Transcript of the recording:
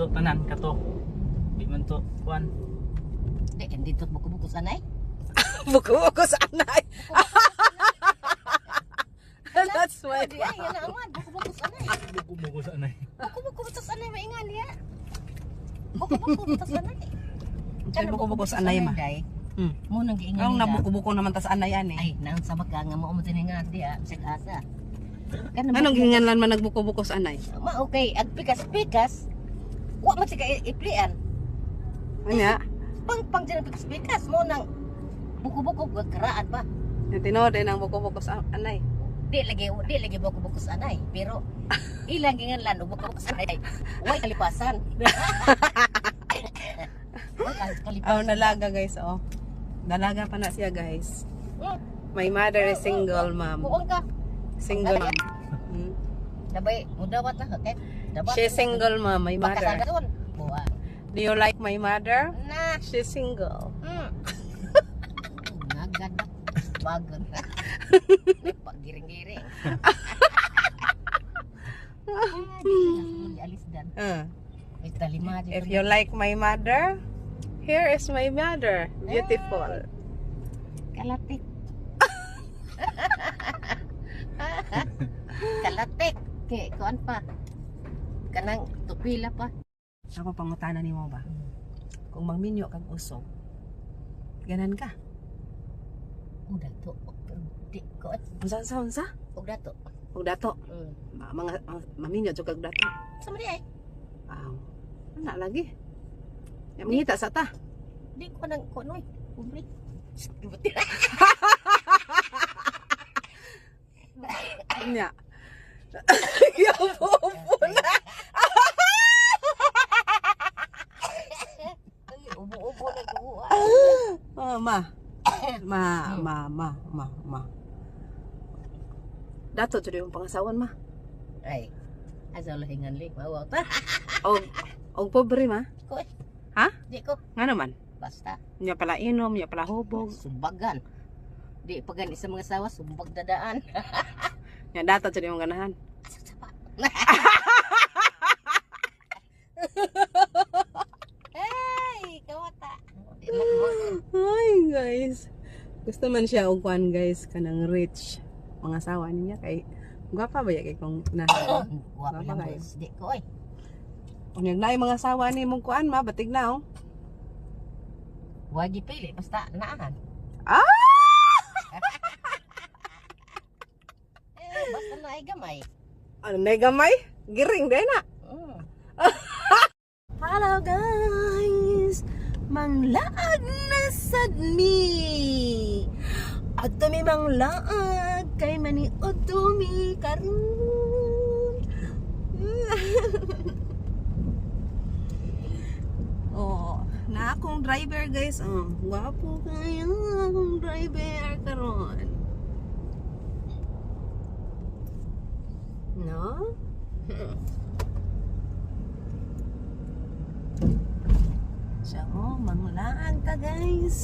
do tanan kato. Di man to kuan. Di dito buko-buko sanay. Buko-buko sa anay. That's why. Di ay yan naman buko-buko sanay. Buko sa anay. Buko-buko sa sanay maingan ya. Buko-buko sa sanay. Kaya buko-buko sa anay ma. Mo nang giingan Ang nila. nabuko-buko naman ta sa anay ani. Ay, nang sa magka nga mo tiningan dia sa asa. Anong ginganlan man nagbuko-buko sa anay? Ma okay, ag pikas-pikas. Wa man sika iplian. Anya? Pang dyan pikas-pikas mo nang buko-buko karaan ba? Tinod din ang buko-buko sa anay. Di lagi buko-buko sa anay, pero ilang ginganlan og buko-buko sa anay. Way kalipasan. Way kalipasan. Oh, nalaga guys, oh. Dalaga pa na siya guys. My mother is single mom. Buong ka. Single mom. Dabay, mudawat na okay. Dapat. She's single mom, my mother. Bakasagadon. Buwa. Do you like my mother? Na. She's single. Nagadak. Bagon. Paggiring-giring. Alis dan. Ito lima. If you like my mother, here is my mother. Beautiful. Kalatik. Kalatik. Kaya kuan pa. Kanang tupila pa. Ako pangutana ni mo ba? Kung mangminyo kang usog, ganan ka? Udah to. Di ko. Unsa? Udah to. Ug dato. Mga maminyo jud kag dato. Sama di ay. Wow. Ana lagi. Ya mangita sa ta. Di ko nang kunoy. Ubri. Nya. Ya bobo na. Ubo-ubo na kuha. Oh, ma. Dato jud yung pangasawan ma. Ay. Asa lah hingan lik mawa ta. Og pobre ma. Ko. Ha? Di ko. Ngano man? Basta. Nya pala inom, nya pala hubog. Sumbagan. Di pagan isa mga asawa sumbag dadaan. Nya dato jud yung ganahan. Sapa. Hey, kawata. Ay, guys. Gusto man siya og kuan guys kanang rich mga asawa niya kay gwapa ba ya kay kung na. Wa pa lang di ko oy. Unyag na mga asawa ni mong kuan ma batig na oh. Wa gipili basta naahan. Ah! Basta naay gamay. Ano na gamay? Giring din na. Hello guys! Manglaag na sad mi! Adto mi manglaag kay maniod mi karon. Oh, na akong driver guys. Oh, gwapo kaya akong driver karon. No? So, manglaan ka guys.